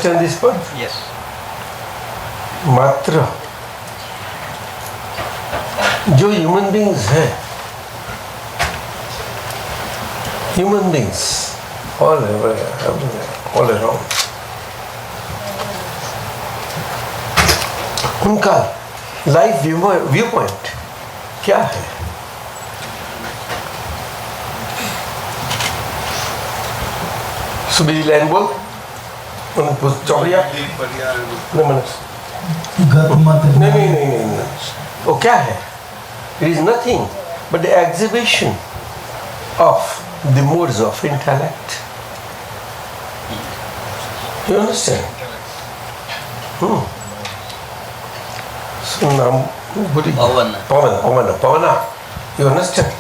understand this part? Yes. मात्र जो human beings है, ह्यूमन बींग्स all around, उनका लाइफ व्यू पॉइंट क्या है? सुबीरी लाइन बोल, चौड़िया नहीं, वो क्या है? It is nothing but the exhibition of the modes of intellect. You understand? So now, Pavana. You understand?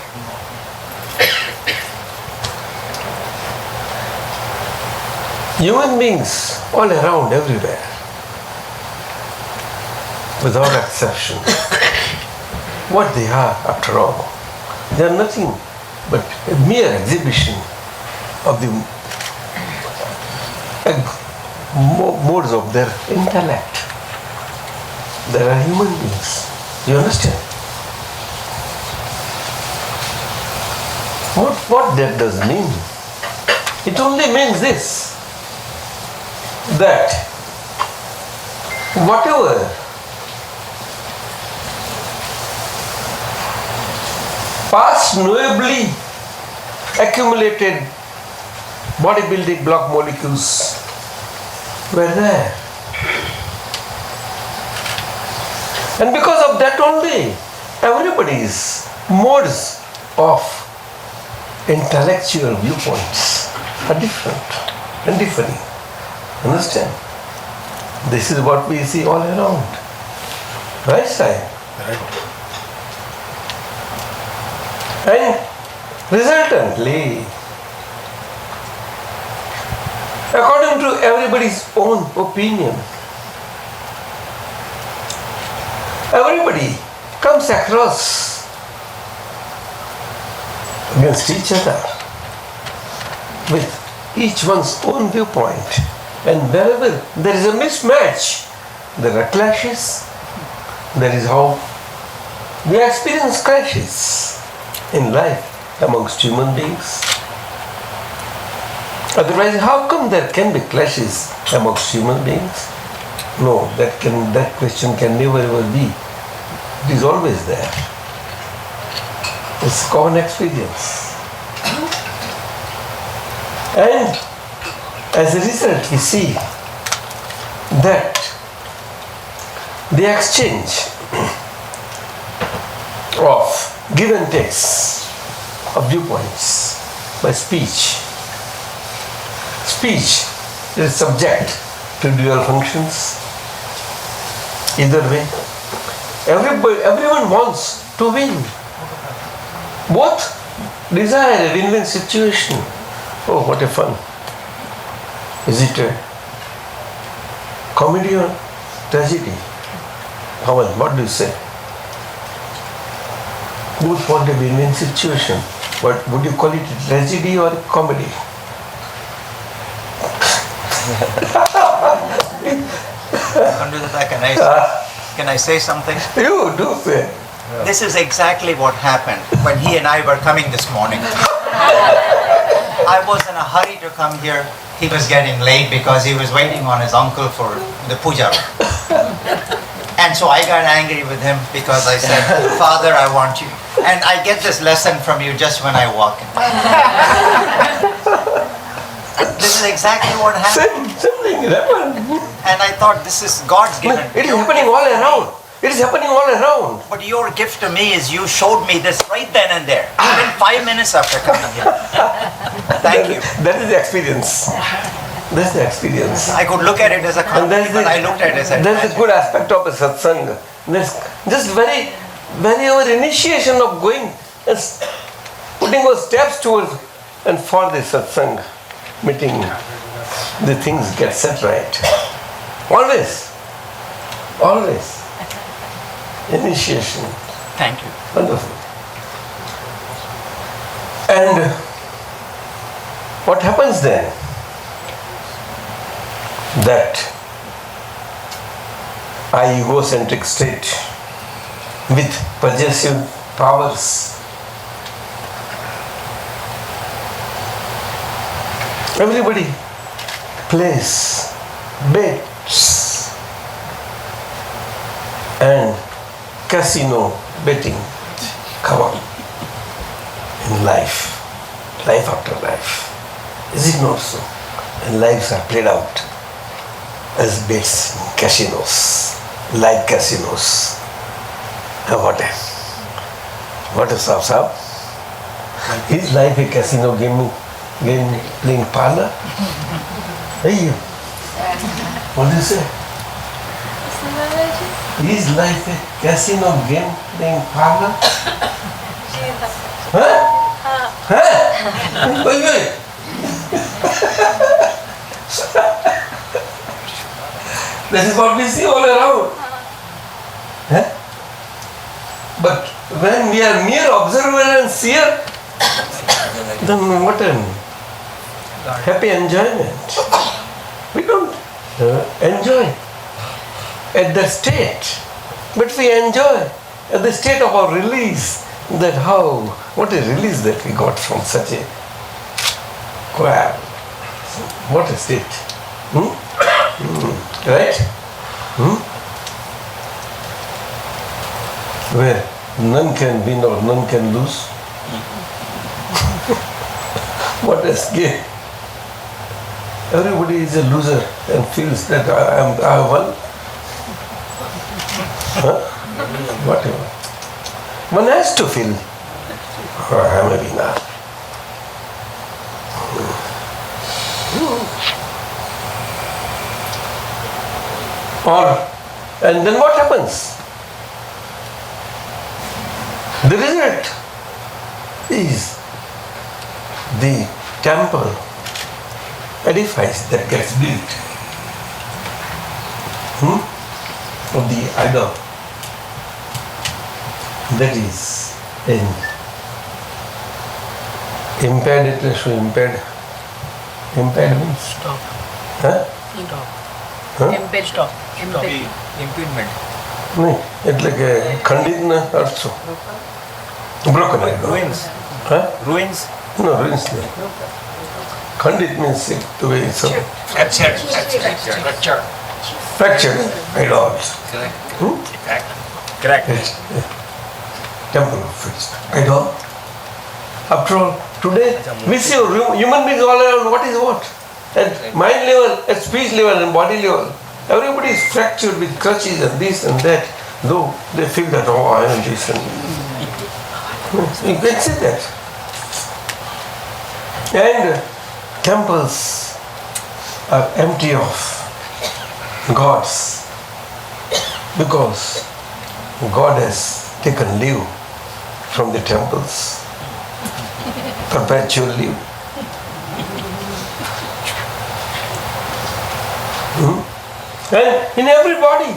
Human beings all around, everywhere, without exception, what they are after all, they are nothing but a mere exhibition of the modes of their intellect. They are human beings. You understand? What that does mean? It only means this, that whatever past knowably accumulated bodybuilding block molecules were there. And because of that only, everybody's modes of intellectual viewpoints are different and differing. Understand? This is what we see all around. Right, Sai? Right. And resultantly, according to everybody's own opinion, everybody comes across against each other with each one's own viewpoint. And wherever there is a mismatch, there are clashes. That is how we experience clashes in life amongst human beings. Otherwise, how come there can be clashes amongst human beings? No, that question can never ever be. It is always there. It's common experience. And as a result, we see that the exchange of give and takes of viewpoints by speech. Speech is subject to dual functions. Either way, everyone wants to win. Both desire a win-win situation. Oh, what a fun. Is it a comedy or tragedy? Bhagwan, what do you say? Both want a win-win situation. But would you call it a tragedy or a comedy? Kanudadaji, can I say something? You do say. This is exactly what happened when he and I were coming this morning. I was in a hurry to come here. He was getting late because he was waiting on his uncle for the puja. And so I got angry with him because I said, Father, I want you. And I get this lesson from you just when I walk in. This is exactly what happened. Something happened. And I thought, this is God's given. It is happening all around. It is happening all around. But your gift to me is you showed me this right then and there. Even 5 minutes after coming here. Thank you. That is the experience. That's the experience. I could look at it as a comedy, but I looked at it as a That's the good aspect of a satsang. That's just very our initiation of going, putting our steps towards, and for the satsang meeting, the things get set right. Always. Initiation. Thank you. Wonderful. And what happens then? that egocentric state with possessive powers. Everybody plays, bets, and casino betting. Come on. In life after life. Is it not so? And lives are played out as bets in casinos, like casinos. What a sab? Is life a casino game playing parlor? Hey you. What do you say? Is life a casino game playing parlor? Huh? Huh? Wait. That is what we see all around. Huh? But when we are mere observer and seer, then what a happy enjoyment. We don't enjoy at the state, but we enjoy at the state of our release. That what a release that we got from such a choir. What a state. Right? Where none can win or none can lose. What a scale. Everybody is a loser and feels that I won. Huh? Whatever. One has to feel, I am a winner. And then what happens? The result is the temple edifice that gets built of the idol. That is impaired. Impaired means Stop. huh? Stop. Huh? Impede. Stop. Impede. Impediment. નહીં એટલે કે ખંડિત ને અર્થ શું? Broken. Ruins. Huh? Ruins. No, ruins નહીં. ખંડિત means the way it's fractured idols. Correct. Temple of fixed idol. After all, today we see human beings all around. What is what? At mind level, at speech level, and body level, everybody is fractured with crutches and this and that. Though they feel that I am this and you can see that. And temples are empty of gods because God has taken leave from the temples, perpetual leave. And in every body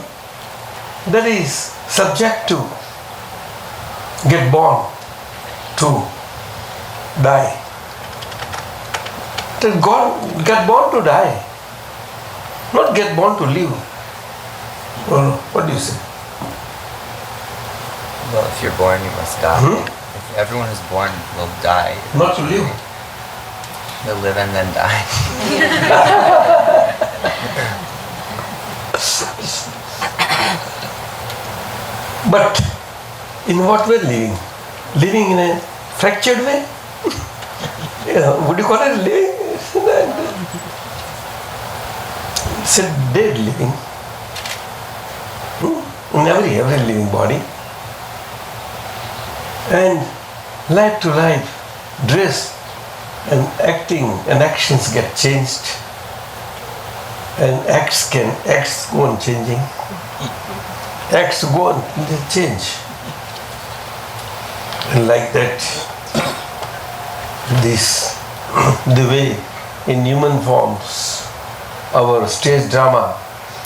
that is subject to get born to die. That God get born to die, not get born to live. Well, what do you say? Well, if you're born, you must die. If everyone who's born will die. Not to live. They'll live and then die. But in what way living? Living in a fractured way? Would you call it living? It's a dead living. In every living body. And life to life, dress and acting and actions get changed. And acts go on changing. Acts go on change. And like that, the way in human forms, our stage drama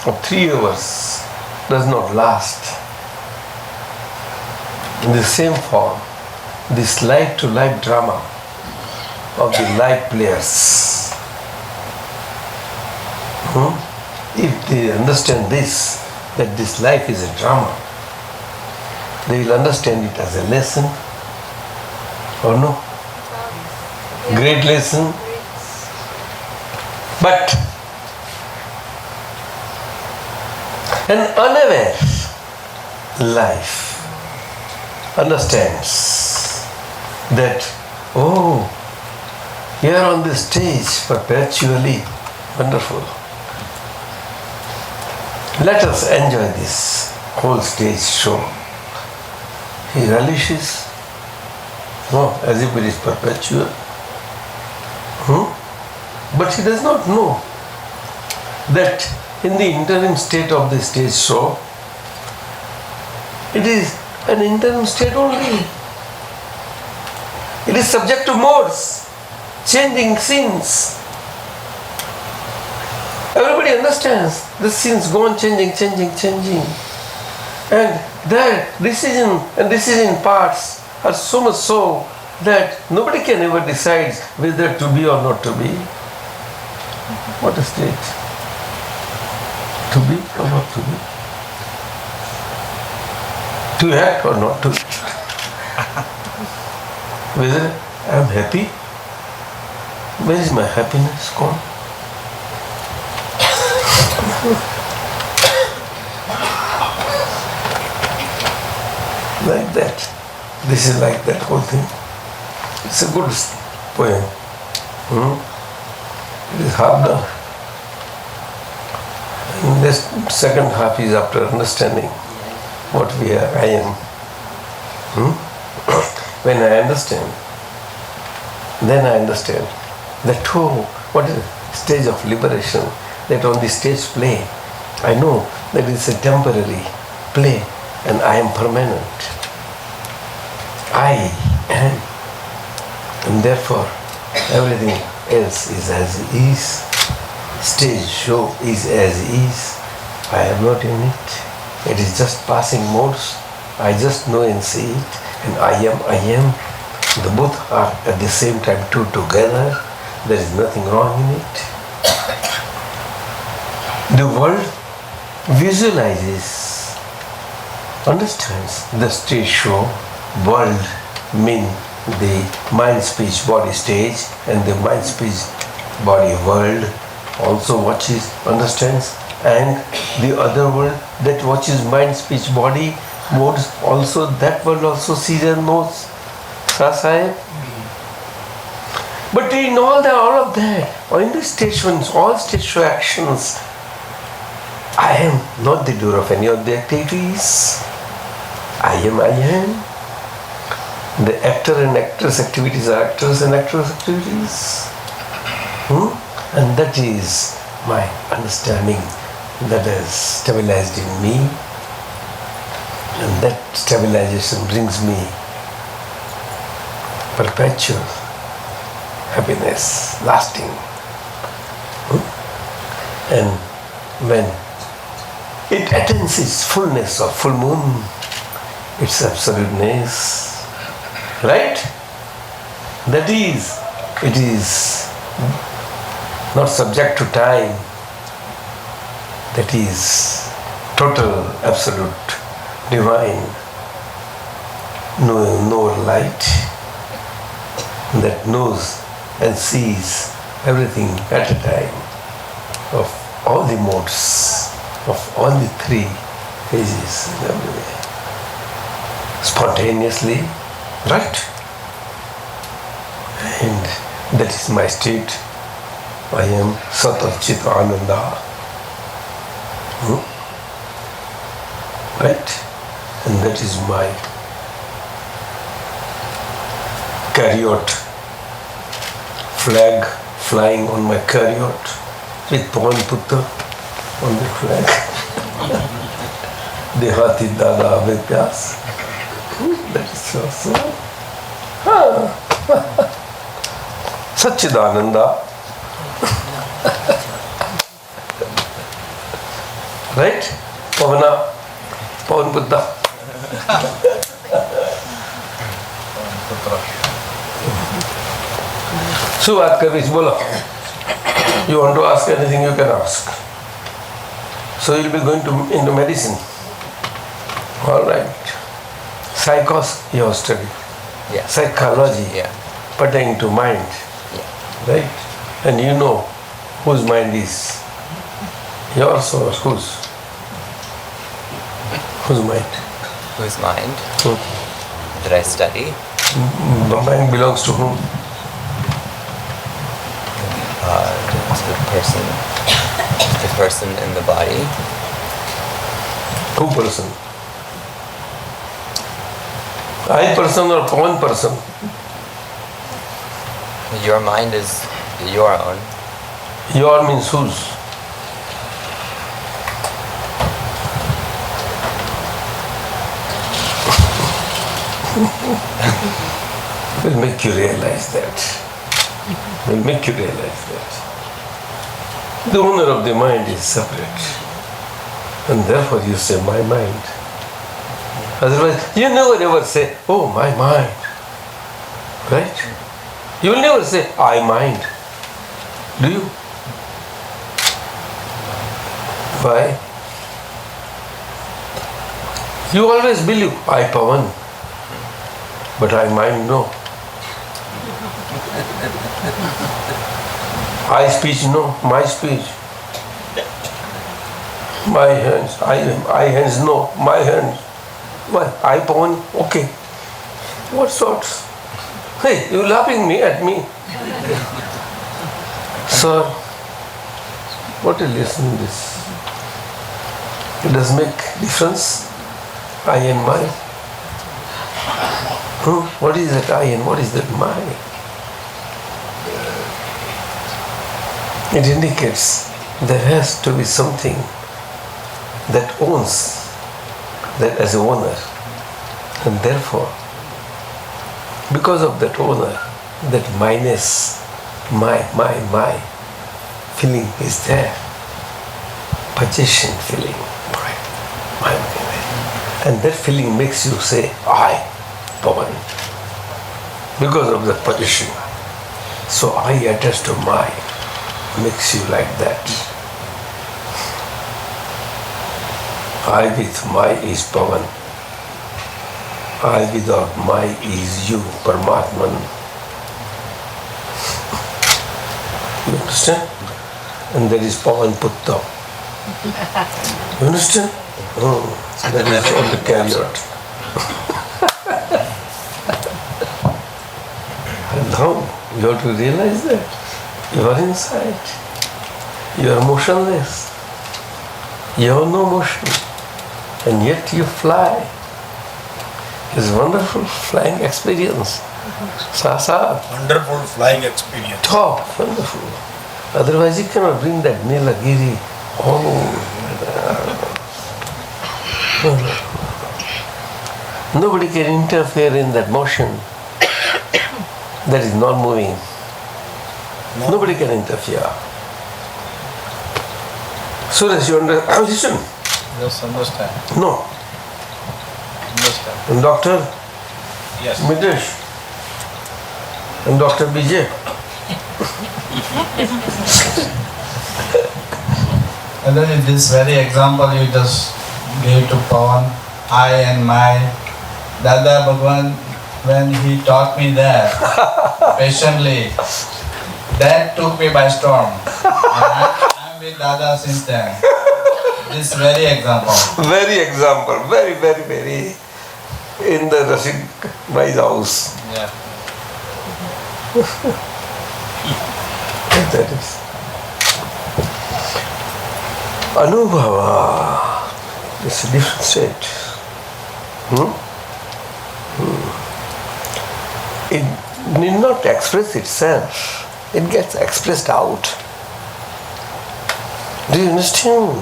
of 3 hours does not last. In the same form, this life-to-life drama of the life players if they understand this, that this life is a drama, they will understand it as a lesson, or no? Great lesson. But an unaware life understands that, oh, here on this stage perpetually, wonderful. Let us enjoy this whole stage show. He relishes, no, as if it is perpetual. But he does not know that in the interim state of the stage show, it is an interim state only. It is subject to modes, changing scenes. Everybody understands the scenes go on changing. And their decision and decision parts are so much so that nobody can ever decide whether to be or not to be. What a state. To be or not to be. To act or not to act. Whether I am happy, where is my happiness gone? Like that. This is like that whole thing. It's a good poem. It is half done. And this second half is after understanding what we are, I am. When I understand, then I understand that, oh, what is the stage of liberation? That on the stage play, I know that it's a temporary play and I am permanent. I am. And therefore, everything else is as is. Stage show is as is. I am not in it. It is just passing modes. I just know and see it. And I am. The both are at the same time two together. There is nothing wrong in it. The world visualizes, understands the stage show. World mean the mind, speech, body stage, and the mind, speech, body world also watches, understands, and the other world that watches mind, speech, body modes also, that world also sees and knows. Sahib. But in all of that, or in the stations, all stage show actions, I am not the doer of any of the activities. I am. The actor and actress activities are actors and actress activities. And that is my understanding that has stabilized in me. And that stabilization brings me perpetual happiness, lasting. And when it attains its fullness of full moon, its absoluteness, right? That is, it is not subject to time. That is total, absolute, divine, no light that knows and sees everything at a time, of all the modes, of all the three phases and everything. Spontaneously, right? And that is my state. I am Sat Chit Ananda. Right? And that is my chariot, flag flying on my chariot with Bhagwan Putta on the flag. Dehati Dada Vyas. That is so. Satchidananda. Right? Pavan Buddha. શું વાત કરવી છે બોલો? You want to ask anything, you can ask. So you'll be going into medicine. All right. Psychos you have studied. Yeah. Psychology. Yeah. Pertaining to mind. Yeah. Right? And you know whose mind is yours or whose? Whose mind? Whose mind Hmm. did I study? The mind belongs to whom? To the person in the body. Who person? I person or one person? Your mind is your own. Your means whose? Will make you realize that. Will make you realize that. The owner of the mind is separate. And therefore you say, my mind. Otherwise, you never ever say, oh, my mind. Right? You will never say, I mind. Do you? Why? You always believe, I Pavan. But I mind no. I speech no, my speech. My hands, I hands no, my hands. Why? I Pavan, okay. What sorts? Hey, you laughing me at me. Sir, what a lesson this. It does make difference. I and my. What is that I and what is that my? It indicates there has to be something that owns that as a owner. And therefore, because of that owner, that minus, my feeling is there. Possession feeling. My. And that feeling makes you say, I, Pavan. Because of the possession. So I attached to my makes you like that. I with my is Pavan. I without my is you, Paramatman. You understand? And that is Pavan Putta. You understand? That is all the carrot. And now you have to realize that you are inside. You are motionless. You have no motion. And yet you fly. It's a wonderful flying experience. Sasa. Wonderful flying experience. Top, wonderful. Otherwise you cannot bring that Nilagiri. Nobody can interfere in that motion that is not moving. No. Nobody can interfere. Suresh, you understand? Yes, understand. No. Understand. And Dr. Yes. Mitesh and Dr. BJ. And then in this very example you just gave to Pawan, I and my, Dada Bhagwan, when he taught me that patiently, that took me by storm. And I'm with Dada since then. This very example. Very example, very in the Rashid Bhai's house. Yeah. That is. Anubhava. It's a different state. It need not express itself. It gets expressed out. Do you understand?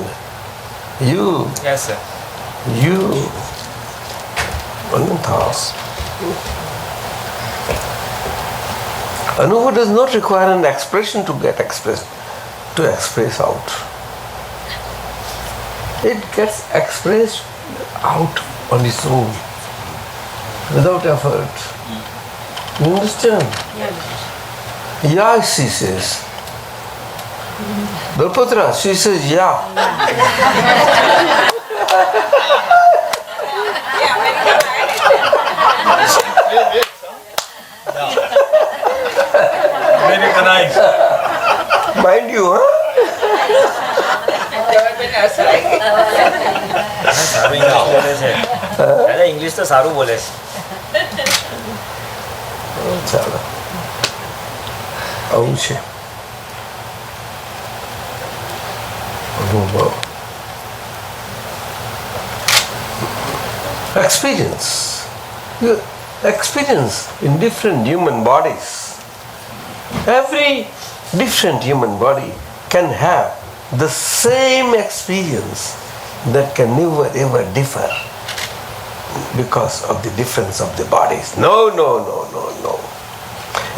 You, Yes, sir. Anantas. Anubhava does not require an expression to get expressed, to express out. It gets expressed out on its own, without effort. You understand? Yes, she says. Dharputra, she says, yeah. Americanized. Mind you, huh? સારું English બોલે છે દાદા English તો સારું બોલે છે ચાલો આવું છે અનુભવ experience in different human bodies. Every different human body can have the same experience that can never ever differ because of the difference of the bodies. No.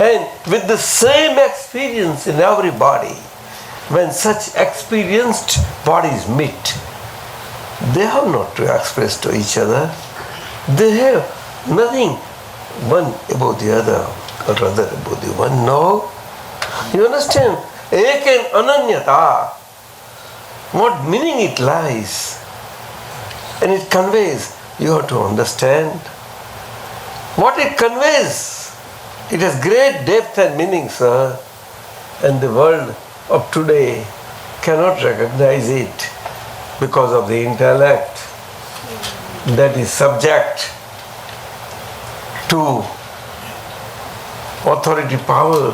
And with the same experience in every body, when such experienced bodies meet, they have not to express to each other. They have nothing one above the other or other above the one. No. You understand? Ek and ananyata. What meaning it lies. And it conveys. You have to understand. What it conveys. It has great depth and meaning, sir. And the world of today cannot recognize it because of the intellect that is subject to authority power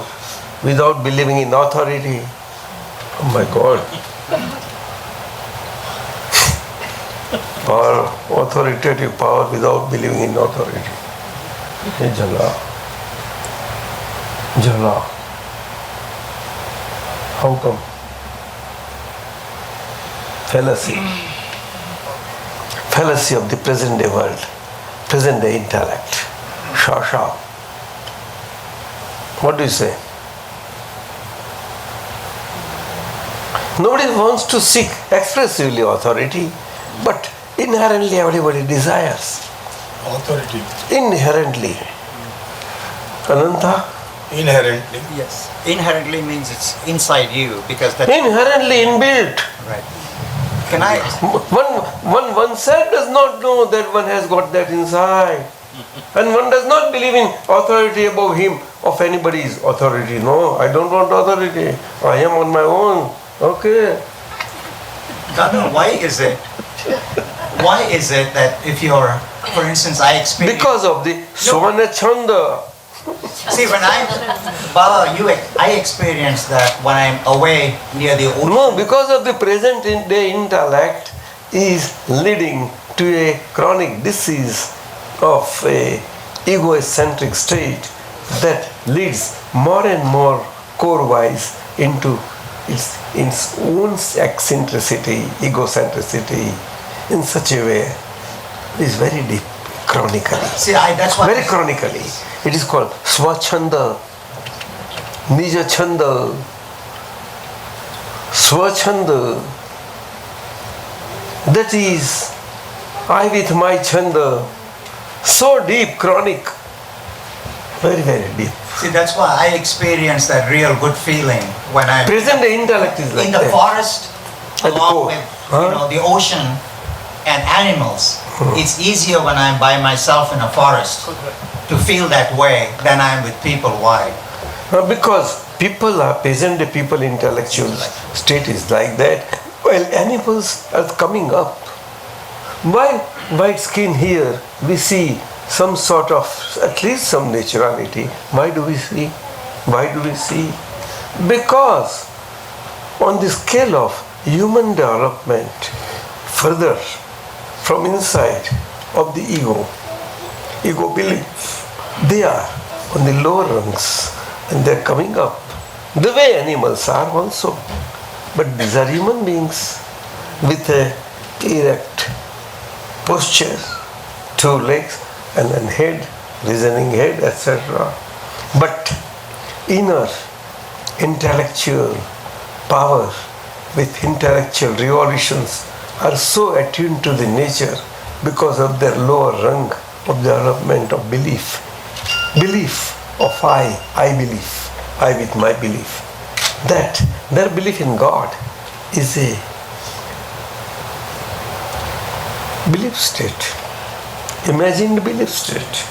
without believing in authority. Oh my God. Or authoritative power without believing in authority. Hey, Jala. How come? Fallacy of the present day world, present day intellect. Shasha. What do you say? Nobody wants to seek expressively authority, but inherently everybody desires. Authority. Inherently. Ananta? Inherently. Yes. Inherently means it's inside you because that. Inherently inbuilt. Right. Can I? Oneself does not know that one has got that inside. And one does not believe in authority above him of anybody's authority. No, I don't want authority. I am on my own. Okay. Dada, why is it? Why is it that if you're, for instance, I experience. Because of the Swana Chanda. See, when Baba, I experience that when I'm away near the ocean. No, because of the present day intellect is leading to a chronic disease of a egocentric state that leads more and more core-wise into its own eccentricity, egocentricity, in such a way. It is very deep, chronically. See, that's why. Very chronically. It is called Swachanda, Nija Chanda, Swachanda. That is, I with my Chanda. So deep, chronic. Very, very deep. See, that's why I experience that real good feeling when I'm Present day intellect is like in the that. forest, At the along core. with Huh? the ocean and animals. It's easier when I'm by myself in a forest to feel that way than I'm with people. Why? Because people are peasant people, intellectual state is like that. While animals are coming up. By white skin here, we see some sort of, at least some naturality. Why do we see? Why do we see? Because on the scale of human development, further from inside of the ego belief, they are on the lower rungs and they're coming up. The way animals are also. But these are human beings with a erect posture, 2 legs and then head, reasoning head, etc. But inner intellectual power with intellectual revolutions are so attuned to the nature because of their lower rung of development of belief. Belief of I belief, I with my belief. that their belief in God is a belief state, imagined belief state,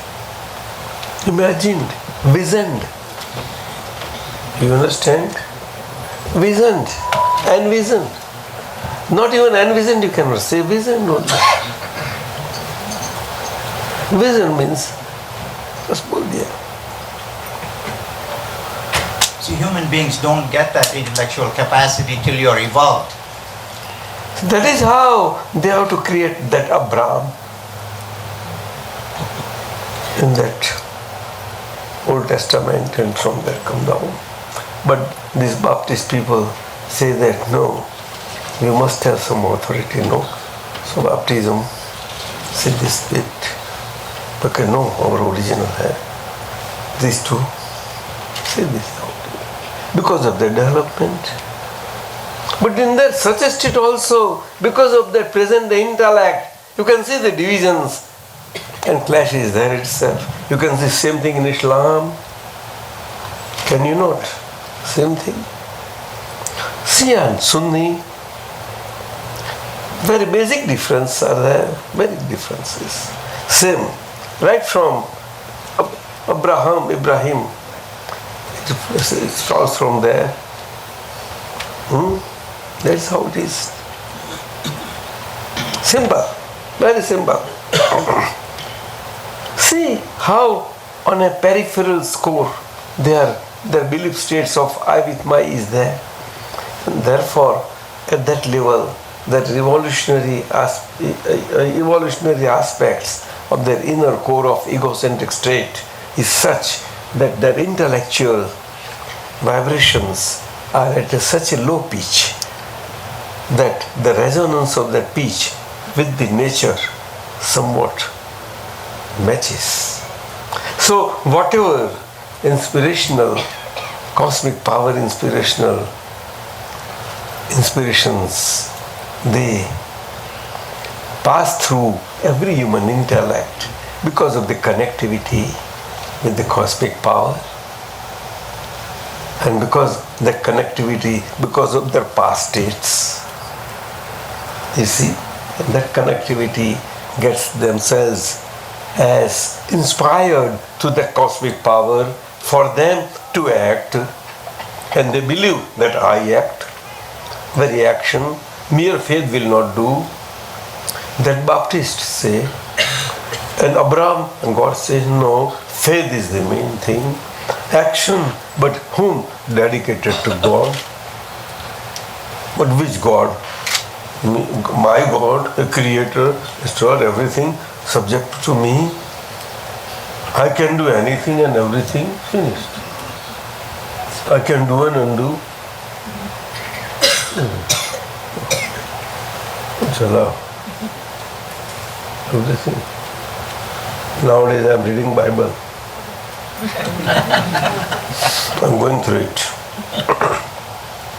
imagined, visioned. You understand? Visioned, envisioned. Not even envisioned, you cannot say visioned only. Vision means, just बोल दिया. See, human beings don't get that intellectual capacity till you're evolved. That is how they have to create that Abraham in that Old Testament, and from there come down. But these Baptist people say that no, we must have some authority, no. So baptism, say this bit, because no, our original hai. These two, say this out. Because of their development. But in that such a state also, because of that present the intellect, you can see the divisions and clashes there itself. You can see same thing in Islam. Can you not? Same thing. Shia and Sunni, very basic differences are there, very differences. Same, right from Ibrahim, it starts from there. That's how it is. Simple, very simple. See how on a peripheral score their belief states of I with my is there. And therefore, at that level, that evolutionary aspects of their inner core of egocentric state is such that their intellectual vibrations are at such a low pitch that the resonance of that pitch with the nature somewhat matches. So whatever inspirational, cosmic power inspirations, they pass through every human intellect because of the connectivity with the cosmic power, and because that connectivity, because of their past states. You see, and that connectivity gets themselves as inspired to the cosmic power for them to act, and they believe that I act. Very action, mere faith will not do. That Baptists say, and Abraham and God says, no, faith is the main thing. Action, but whom? Dedicated to God. But which God? My God, the Creator, destroyed everything, subject to me. I can do anything and everything, finished. I can do and undo. Chala. Everything. Nowadays I am reading Bible. I'm going through it.